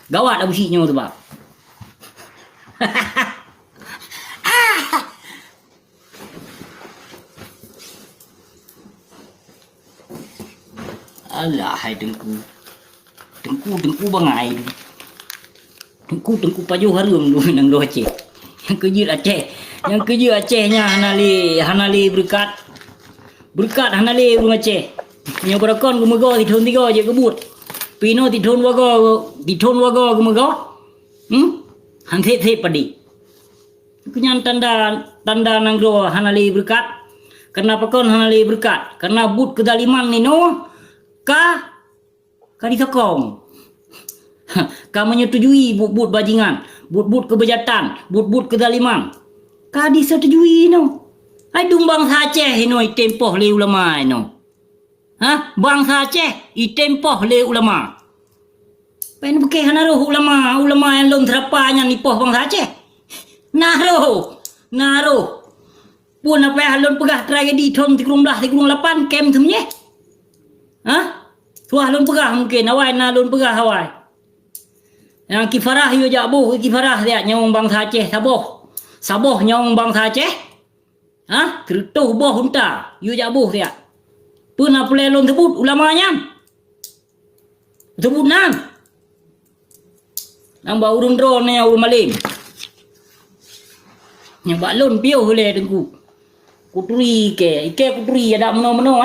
Gawat dah busiknya tu bang. Alah hai dengku. Dengku bangai tu. Dengku pajuh harum tu nang do Aceh. Yang kerja Acehnya Hanali berkat Hanali burung Aceh. Yang berakon gumego di thon 3 je kebut. Pino di thon wago gumego. Han the padi. Kunyan tanda nang do Hanali berkat. Kenapa kon Hanali berkat? Karena but kedaliman ni no ka disokong. Ka menyetujui but bajingan, but kebejatan, but kedaliman. Ka disetujui no. Ai dung bangsa Aceh no tempoh le ulama no. Bangsa Aceh tempoh le ulama. Pen buke hanaruh ulama yang lom terapanya nipoh bangsa Aceh. Naruh. Pun apa halon pegah tragedi thom 38 kem thumnya. Tuah lon pegah mungkin awai na lon pegah awai. Yang kifarah yo jabuh kifarah dia nyong bangsa Aceh Saboh nyong bangsa Aceh. Tertuh boh hunta yo jabuh dia. Pun apa lon sebut ulamanya. Sebut nan. Nambah urun drone nya urun malim. Nya balon piu le dengku. Kuturi kuturi ada meno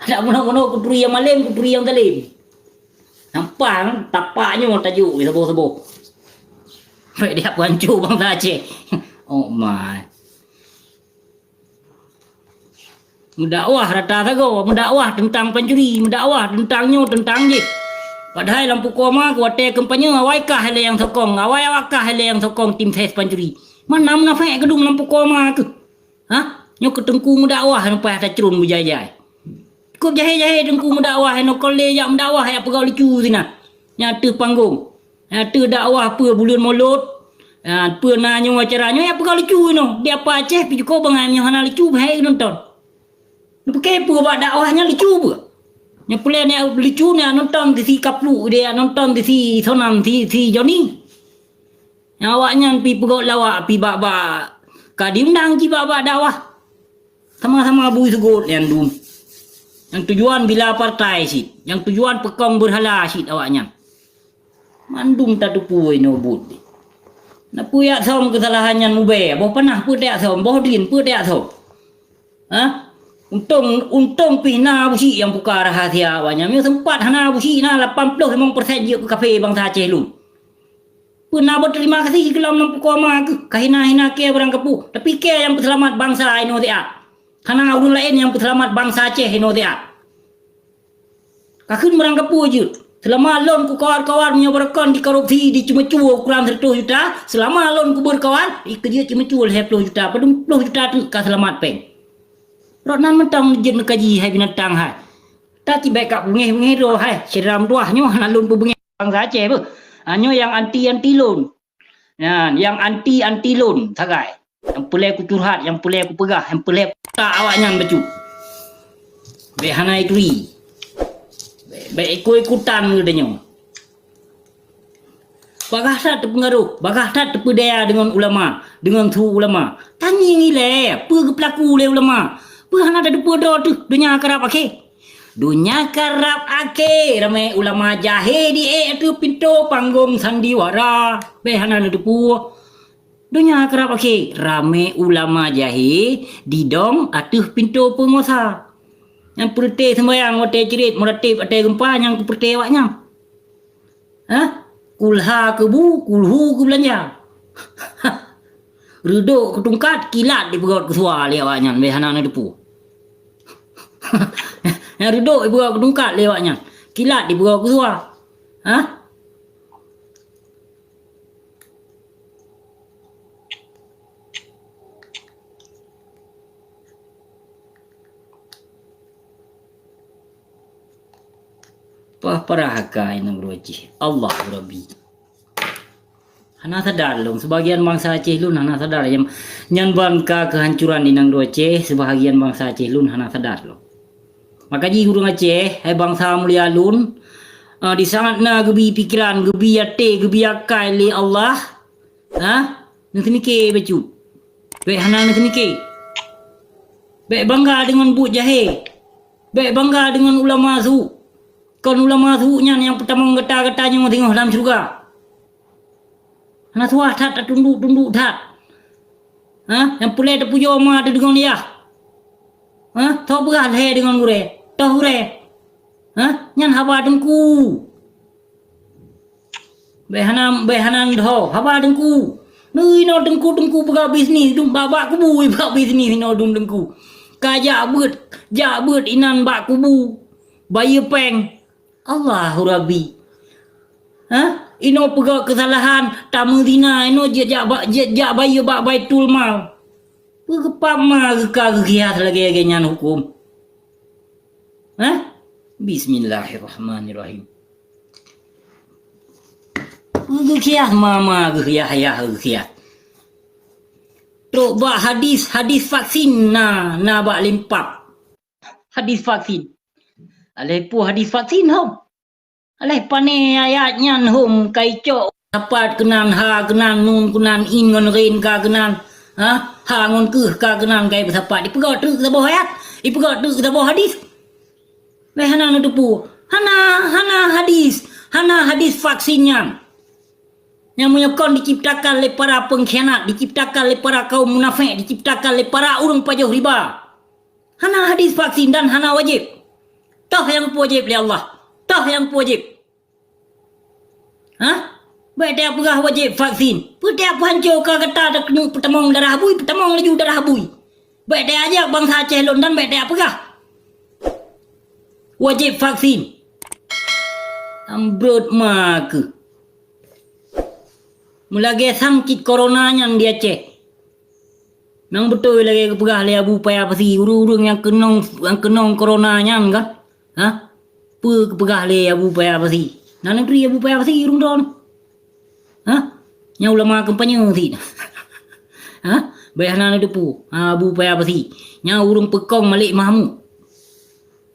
ada meno kuturi yang malim, kuturi yang talim. Nampak tapaknya mau tajuk sebo-sebo. Baik dia hancur bangsa Aceh. Oh my. Mendakwah rata tago, mendakwah tentang pencuri, mendakwah tentang je. Padahal lampu koma kuate kampanye awai kah le yang sokong, awai awakah le yang sokong tim ses pencuri. Mana menafek gedung lampu koma ke? Nyo ketengku mendakwah sampai ada cerun berjaya. Kau jahe dengku mendakwah no kole jak mendakwah ya pegau lucu sina. Nyata panggung. Nyata dakwah apa bulan Maulud. Apa nanyo acaranya ya pegau lucu no. Dia apa Aceh pi ko bangai nyo hana lucu bae nonton. Lu pakai apa buat dakwahnya lucu apa? Nya pula ni lucu ni nonton di si Kaplu dia nonton di si Sonam si Joni. Awaknya pi pegau lawak pi bak ka diundang ji bak dakwah. Sama-sama bui segot yang dum. Yang tujuan bila partai sih, yang tujuan pekong berhala sih awaknya. Mandum tak tupu no but. Na puyak som kesalahannya mube, boh panah pu dak som, boh din pu dak som. Untung pihna busi yang buka rahasia awaknya. Meu sempat hana busi na 85% je ke kafe bangsa Aceh lu. Puna berterima kasih kelam nampu koma ke kahina-hina ke barang kepu. Tapi ke yang selamat bangsa ino dia. Karena urun lain yang selamat bangsa Aceh ino dia. Kakun barang kepu je. Selama lon ku kawan-kawan punya berkon di korupsi di cuma-cua kurang 100 juta. Selama lon ku berkawan kerja cuma-cua 10 juta. Padahal 10 juta tu ka selamat peng. Ronan mentang jen kaji hai binatang hai. Tak tiba kak bengeh roh hai. Seram tuahnya hana lon pu bengeh bangsa Aceh bu. Hanya yang anti loan. Yang anti loan sagai. Yang pelai aku curhat, yang pelai aku pegah, yang pelai aku tak awaknya becu. Baik hana ikui. Baik ikut-ikutan gedenya. Bagah tak terpengaruh, bagah tak terpedaya dengan ulama, dengan tu ulama. Tanya ni le, apa ke pelaku le ulama? Apa hana ada depa tu dunia kerap akeh. Dunia kerap ake ramai ulama jahe di tu pintu panggung sandiwara behana depu. Dunia kerap ake ramai ulama jahe di dong atuh pintu penguasa. Yang perti sembayang wate cerit meratib ate gempa yang perti awaknya. Kulha kebu kulhu ke belanja. Reduk ketungkat kilat di perut kesuar le awaknya behana depu. Yang duduk ibu aku dungkat lewatnya. Kilat di bawah keluar. Pahparahakai nang roji. Allah Rabbi. Hana sadar long sebagian bangsa Aceh lun hana sadar yang bangka kehancuran di nang Aceh sebahagian bangsa Aceh lun hana sadar long. Maka ji hurung Aceh hai bangsa mulia lun Di sangat na gebi pikiran, gebi ate, gebi akal li Allah. Nanti mikir becut. Baik hana nanti mikir. Baik bangga dengan bu jahe. Baik bangga dengan ulama su. Kon ulama su nya yang pertama geta-getanya tengok dalam surga. Hana tuah tat tunduk tat. Yang pulai tak puja ma ada dengan dia. Tahu berah leh dengan gure. Tahu re. Nyan haba dengku. Behanan dah haba dengku. Nui no dengku berah bisnis dum babak kubu berah bisnis no dum dengku. Kajak bet inan bak kubu. Bayi peng. Allahu Rabbi. Ino pegak kesalahan tamu dina ino jak bayi bak baitul mal. Pegepama kegiat lagi nyan hukum. Bismillahirrahmanirrahim. Gekiah mama gekiah gekiah. Truk bak hadis vaksin na bak limpap. Hadis vaksin. Alai pu hadis vaksin hom. Alai pane ayatnya hom kaicok dapat kenan ha kenan nun kenan in ngon rin ka kenan ha ngon ke ka kenan kai bersapat dipegat tu kita bawa ayat dipegat tu kita bawa hadis. Hana tu pu. Hana hadis vaksinnya. Yang menyokong diciptakan oleh para pengkhianat, diciptakan oleh para kaum munafik, diciptakan oleh para urang pajuh riba. Hana hadis vaksin dan hana wajib. Tah yang wajib oleh Allah. Tah yang wajib. Baik dia pegah wajib vaksin. Dia hancur ka kata dak kena pertemong darah bui, pertemong laju darah bui. Baik dia ajak bangsa Aceh London baik dia pegah. Wajib vaksin. Ambrut mak. Mulai sangkit corona yang dia cek. Nang betul lagi kepegah le abu payah pasi urung-urung yang kenong corona yang kan? Kepegah le abu payah pasi. Nang negeri abu payah pasi urung don. Yang ulama kampanye ti. Bayanan depu. Abu payah pasi. Yang urung pekong Malik Mahmud.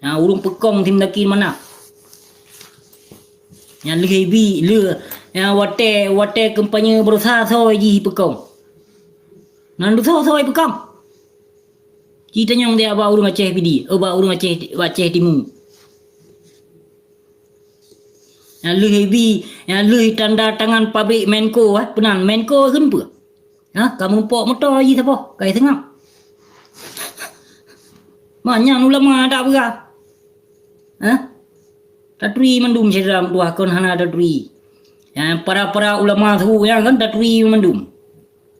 Yang urung pekong tim dakin mana? Yang lebi yang wate kampanye berusaha soi ji pekong. Nan soi pekong. Kita nyong dia ba urung Aceh pidi, ba urung Aceh Timur. Yang lebi tanda tangan pabrik Menko penan Menko kenapa? Kamu pok motor ji siapa? Kai tengah. Banyak ulama tak berah. Tatui mendum sedram tuah kon hana tatui. Yang para ulama tu yang kan tatui mendum.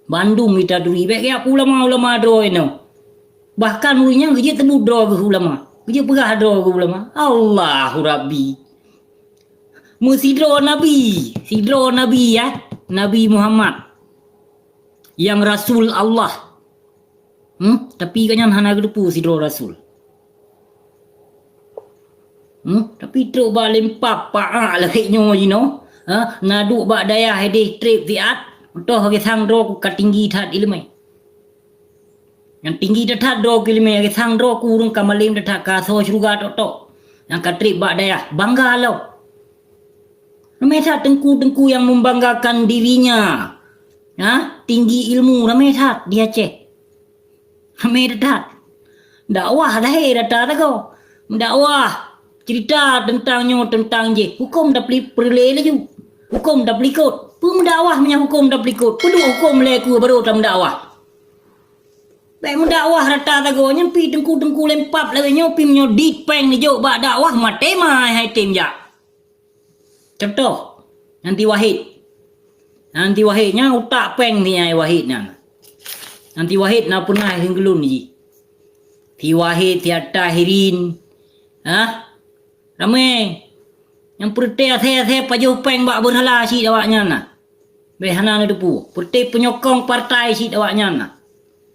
Bandung kita tatui. Baik ya ulama dro ino. Bahkan urunya kerja tebu dro ke ulama. Kerja perah dro ke ulama. Allahu Rabbi. Sidro Nabi ya. Nabi Muhammad. Yang Rasul Allah. Tapi kanyan hana kedepu sidro Rasul. Tapi truk ba lempap paak lagi nyo you know. Naduk ba daya hede trip viat. Toh ke sang dro ku katinggi that ilmai. Yang tinggi tat dro ku ilmai ke sang dro ku urung kamalim tat ka so surga tok. Yang ka trip ba daya bangga lo. Ramai tengku yang membanggakan dirinya. Tinggi ilmu ramai dia Aceh. Ramai tat. Dakwah lahir tat ko. Dakwah cerita tentang je. Hukum dah perleh laju. Hukum dah pelikut. Pendakwah punya hukum dah pelikut. Peduk hukum leku baru dalam dakwah. Baik mendakwah rata tago nyempi tengku lempap lagi nyopi menyo dit peng ni jok bak dakwah mate mai hai tim jak. Contoh nanti Wahidnya utak peng ni ai Wahidnya. Nanti Wahid na punah hinggelun ni. Ti Wahid tiada Tahirin. Ramai yang pertai saya pajuh peng bak berhala si dawaknya na. Behana depu. Pertai penyokong partai si dawaknya na.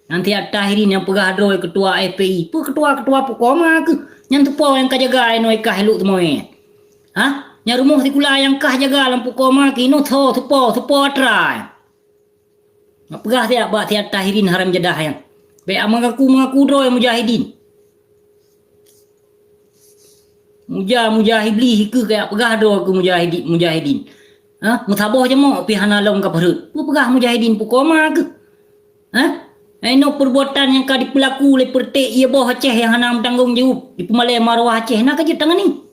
Nanti ada Tahirin yang pegah droi ketua FPI. Ketua pokoma ke. Yang tepo yang kajaga ino ikah eluk temoy. Yang rumah tikula yang kah jaga lampu koma ke ino tepo atrai. Nak pegah tiap bak tiap Tahirin haram jadah yang. Baik mengaku droi mujahidin. Mujahidin ke kayak pegah do ke mujahidin. Mutabah je mak pi hana long ka perut. Pegah mujahidin pukoma ke. Aino perbuatan yang ka dipelaku oleh pertek ia boh Aceh yang hana bertanggung jawab di pemalai marwah Aceh nak kerja tangan ni.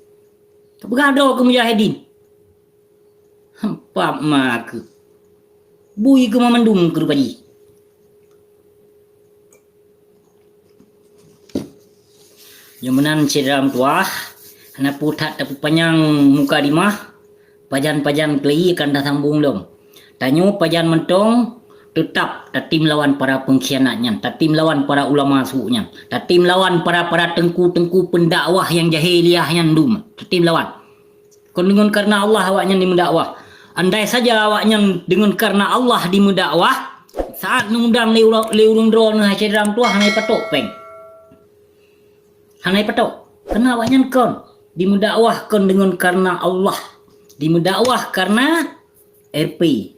Pegah do ke mujahidin. Hampa mak ke. Bui ke mamandum ke rupaji. Yang menan ceram tuah, hana putat tapi panjang muka dimah, pajan kelai akan dah sambung lom. Tanyo pajan mentong tetap tatim lawan para pengkhianatnya, tatim lawan para ulama suuknya, tatim lawan para tengku pendakwah yang jahiliah yang dum, tatim lawan. Kon dengan karena Allah awaknya di mendakwah. Andai saja awaknya dengan karena Allah di mendakwah, saat ngundang leurung drone ceram tuah hanai patok peng. Hanai patok. Karena awaknya kon dimudakwah kon dengan karena Allah, dimudakwah karena RP.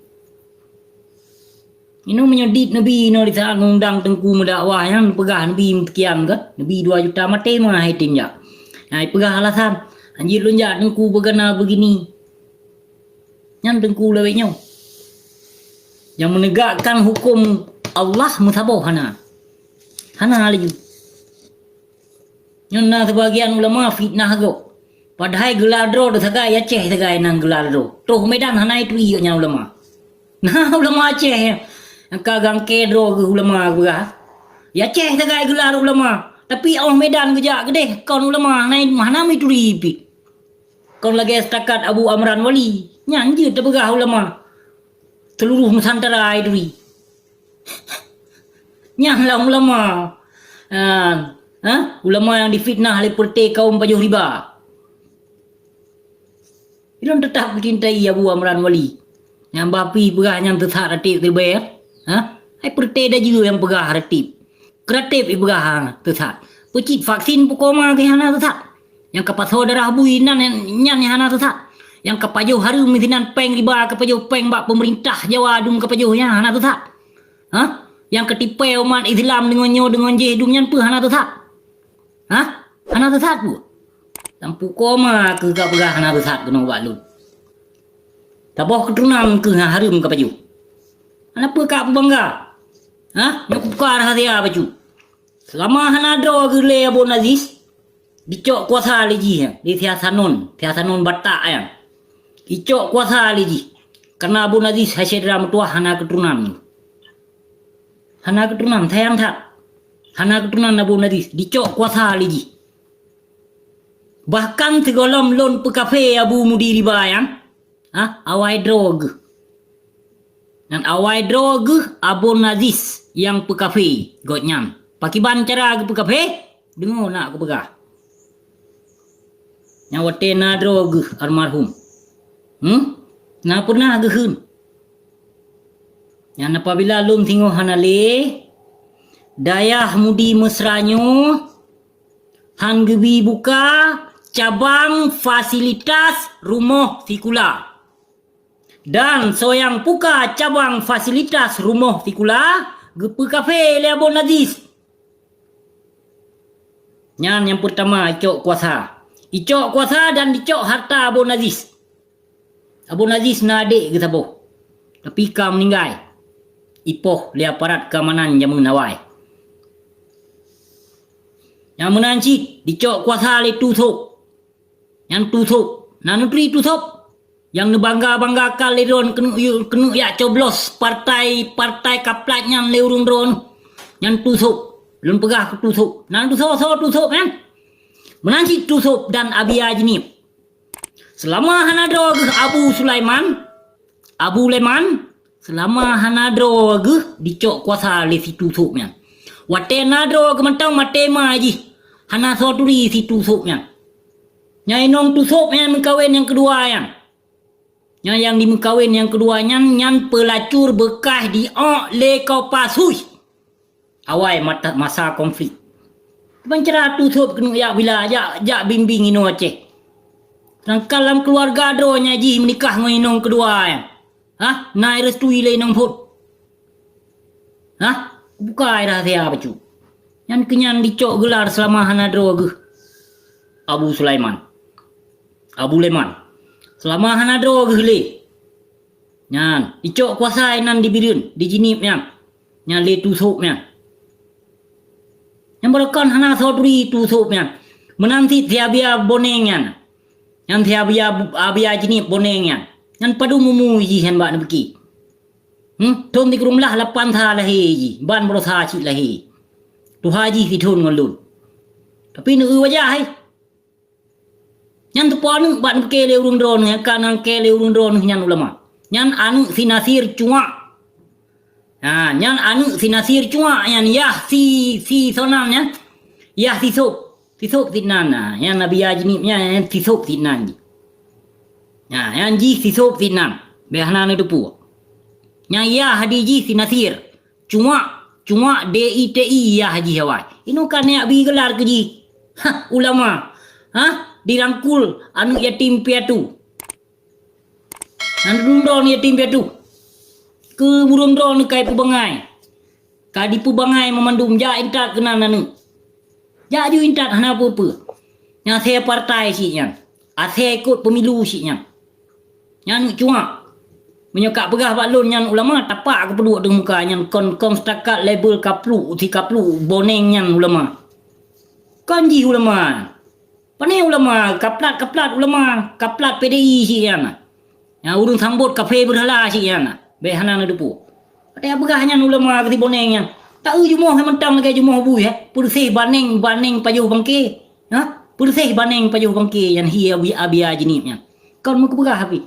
Ino menyedit Nabi ino di saat ngundang tengku mudakwah yang pegah Nabi sekian kan, Nabi 2 juta mati mah haitin ya. Nah, pegah alasan anjir lonjak tengku bergana begini. Yang tengku lewetnya. Yang menegakkan hukum Allah mutabah hana. Hana lagi. Yang sebagian ulama fitnah go. Padahal gelar dro sagai Aceh sagai nang gelar dro. Toh medan hana itu nya ulama. Nah ulama Aceh yang kagang kedro ke ulama gua. Ya Aceh sagai gelar ulama. Tapi orang medan gejak gede kaun ulama naik mana itu ripi. Kaun lagi setakat Abu Amran Wali. Nyanyi terbegah ulama. Seluruh Nusantara itu. Nyahlah ulama. Ulama yang difitnah oleh pertek kaum pajuh riba. Ilon tetap mencintai Abu Amran Wali. Yang bapi pegah yang tetap ratib terbayar. Hai pertek dah juga yang pegah ratib. Kreatif pegah tetap. Pecit vaksin pukoma ke hana tetap. Yang kapaso darah buinan yang hana tetap. Yang kepajuh harum misinan peng riba kepajuh peng bak pemerintah Jawa dung kepajuhnya hana tetap. Yang ketipai umat Islam dengan jehdum yang pe hana tetap. Hana tetap bu. Lampu koma ke gak pegah hana tetap kena buat lu. Taboh keturunan ke harum kepajuh. Hana pe kak bangga. Nak buka rahasia baju. Selama hana do ke le Abu Aziz dicok kuasa lagi di Tiasanon Batak ya. Dicok kuasa lagi. Karena Abu Aziz hasil dalam tua hana keturunan. Hana keturunan sayang tak. Hana keturunan Abu Aziz dicok kuasa lagi. Bahkan segolom lon pekafe Abu Mudi ribayang. Awai drog. Dan awai drog Abu Aziz yang pekafe gotnyam. Pakiban cara ke pekafe dengar nak ke pegah. Nyawate na drog almarhum. Na pernah gehun. Yang apabila lum tengok hanale dayah mudi mesranyo han gebi buka cabang fasilitas rumah sikula. Dan soyang buka cabang fasilitas rumah sikula gepe kafe le Abu Aziz. Yang pertama icok kuasa. Icok kuasa dan dicok harta Abu Aziz. Abu Aziz na adik ke taboh. Tapi ka meninggal. Ipoh le aparat keamanan yang menawai. Yang menancit dicok kuasa le tutup. Yang tutup. Nanutri tutup. Yang nebangga-banggakan le ron kenu ya coblos partai kaplatnya le urung ron. Yang tutup. Lun pegah ke tutup. Nan tutup kan. Menancit tutup dan Abia Jenib. Selama hanadro Abu Leman, selama hanadro dicok kuasa le si tusupnya. Wate nadro mentang mate maji. Hana soturi si tusupnya. Nyai nong tusupnya mengkawin yang kedua yang. Yang di mengkawin yang kedua yang pelacur bekas di le kau pasui. Awai masa konflik. Pencerah tutup kena ya bila jak bimbing ino Aceh. Kalam keluarga donya ji menikah dengan inong kedua ya. Naik restui le inong put. Buka rahasia apa cu. Yang kenyan dicok gelar selama hanadro Abu Sulaiman. Abu Leman. Selama hana dro gele. Nyan, icok kuasai nan dibirin, dijinip nyan. Nyan le tusuk nyan. Yang berkan hana sodri tusuk nyan. Menanti tiabia boneng nyan. Yang tiabia abia jinip boneng nyan. Nyan padu mumu ji hen ba nebeki. Thom di kerum lah lapan tha lahi ji, ban bro tha chi lahi. Tu haji fi thon ngon lun. Tapi nu wajah hai. Nyan tu pon ban ke le urun ron kanang ke le urun ron nyan ulama. Nyan anu sinasir cua. Nyan anu sinasir cua yan yah si sonam nyan. Yah si sop tinan yan nabi ajni yan si sop tinan. Yan ji si sop tinan. Behana ne depu. Nyan yah hadiji sinasir. Cuma DITI yah haji hawai. Inu kan ya bi gelar ke ji. Ulama. Dirangkul anu yatim piatu. Anu dron yatim piatu. Ke burung dron kai pubangai. Kadi pubangai memandum ja intat kena nanu. Ja ju intat hana apa-apa. Yang saya partai si yang. Saya ikut pemilu si yang. Yang cuma menyokak pegah baklon yang ulama tapak aku peduk dengan muka yang kon setakat label kaplu boneng yang ulama. Kon ji ulama. Panai ulama kaplat ulama kaplat PDI si yang. Yang urung sambut kafe berhala si yang. Behana na depu. Ada pegah yang ulama kati boneng yang. Tak jumoh mentang lagi jumoh bu ya. Pursih baneng pajuh bangke. Pursih baneng pajuh bangke yang hiya abia jinipnya. Kon mu pegah habis.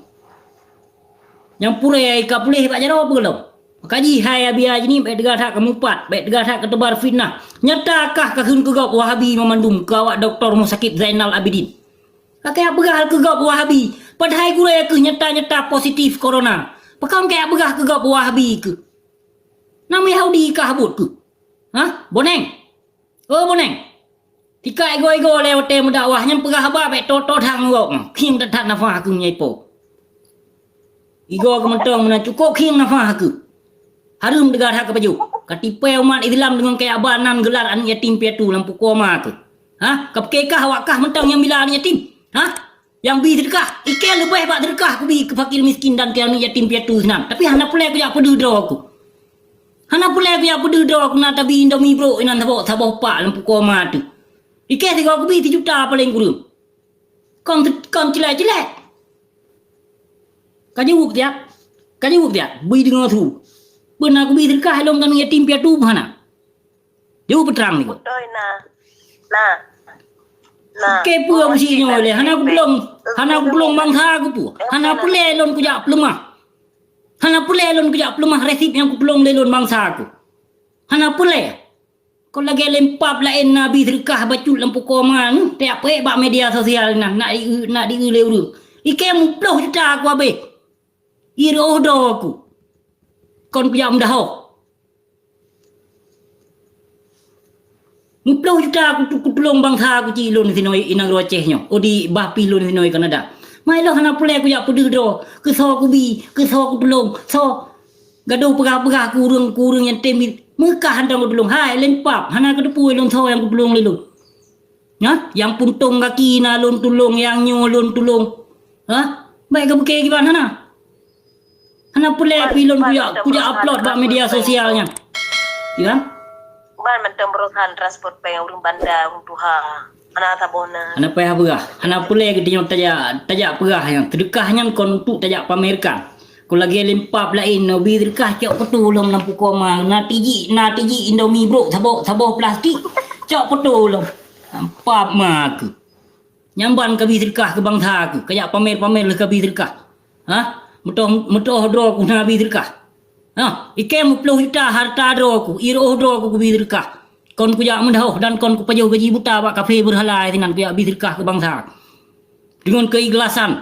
Yang pure ka pulih pak jaro apa belum? Kaji hai abia jini baik degat hak kemupat, baik degat hak ketebar fitnah. Nyatakah kakun kegap Wahabi memandum ke awak Dr. Musakit Zainal Abidin? Kakek begah kegap Wahabi. Padahal guru ya ke nyata positif corona. Pakam kayak begah kegap Wahabi ke? Nama Yahudi kah habut ke? Boneng? Oh boneng. Tika ego lewat mendakwahnya pegah apa baik toto hang ngok. King tak nafah ke nyaipo. Igo kementong mena cukup king nafah ke. Harum degar hak baju. Katipai umat Islam dengan kayak abanan gelar anak yatim piatu lampu koma ke. Kapkekah awakah mentang yang bila anak yatim? Yang bi sedekah. Ikan lebih bak sedekah ku bi ke fakir miskin dan ke anak yatim piatu senang. Tapi hana pulai ku jak pedudro aku. Hana pulai ku jak pedudro aku nak tabi Indomie bro inan sabok pak lampu koma tu. Ikan tiga ku bi 3 juta paling kurang. Kon cilai. Kaji wuk dia, bui dengan tu. Benar aku bisa kah long kan yatim piatu mana? Jauh peterang ni. Betul nah. Kepu apa sih nyole? Hana aku belum bangsa aku pu. Hana pulai lon ku jak pelemah. Resip yang ku belum lelon bangsa aku. Hana pulai. Kau lagi lempap lain nabi sedekah bacut lampu koma ni. Tak apa bak media sosial nak diule uru. Ikan muploh juta aku habis. Iro do aku. Kon pijak mendahok. Muploh juta aku tolong bangsa aku cilon sinoi inang rocehnya. Odi bah pilon sinoi Kanada. Mai lo hana pulai aku jak pedih do. Keso aku bi, keso aku tolong. So gaduh pegah-pegah kurung yang temit. Mekah handang aku tolong. Hai lempap. Hana kedepu lon so yang aku tolong lelon. Yang puntung kaki na lon tolong, yang nyolon tolong. Baik ke bukai gimana na? Hana pulai pilon kuya upload bak media sosialnya. Ya? Ban mentang berusaha transport pe urang banda urang tuha. Ana tabona. Hana payah berah. Hana pulai kita tajak perah yang sedekahnya kon untuk tajak pamerkan. Kau lagi lempap lain nabi sedekah cok petulung lampu koma. Na tiji Indomie bro sabok plastik. Cok petulung. Lampap mak. Nyamban kabi sedekah ke bangsa ke. Kayak pamer le kabi sedekah. Mutoh dro ku nabi sedekah. Ikem 10 juta harta dro ku, iroh dro ku bi sedekah. Kon ku jak mendauh dan kon ku pajuh gaji buta bak kafe berhala tinan ku jak bi sedekah ke bangsa. Dengan keikhlasan,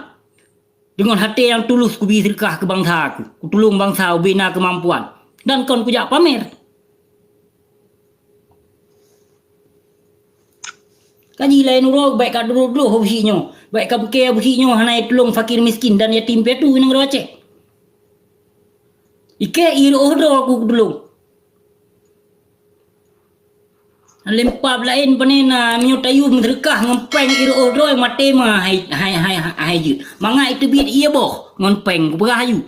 dengan hati yang tulus ku bi sedekah ke bangsa ku tolong bangsa bina kemampuan. Dan kon ku jak pamer. Kaji lain urok baik kat dulu hobsinya. Baik ka bukai hobsinya hanai tolong fakir miskin dan yatim piatu nang rocek. Ike iro do aku tolong. lempap lain panena mio tayum terkah ngempeng iro odoi matema hai je mangai itu biat ia boh ngempeng berayu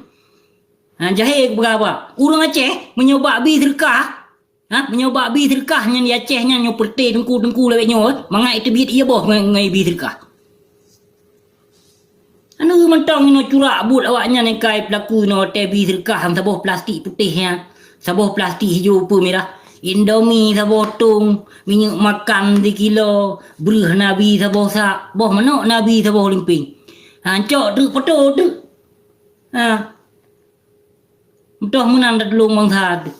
jahe berapa urang Aceh menyoba bi terkah menyoba bi terkah nyan di Aceh nyan nyo perte dengku lewek nyo mangai itu biat ia boh ngai bi terkah anu mentong no curak but awaknya ni kai pelaku no tebi terkah saboh plastik putihnya saboh plastik hijau apa merah Indomie sabotong, minyak makan 3 kilo, beruh Nabi saboh sak, boh manok Nabi saboh limping. Cok tu foto tu. Betul menang dah telung bangsa tu.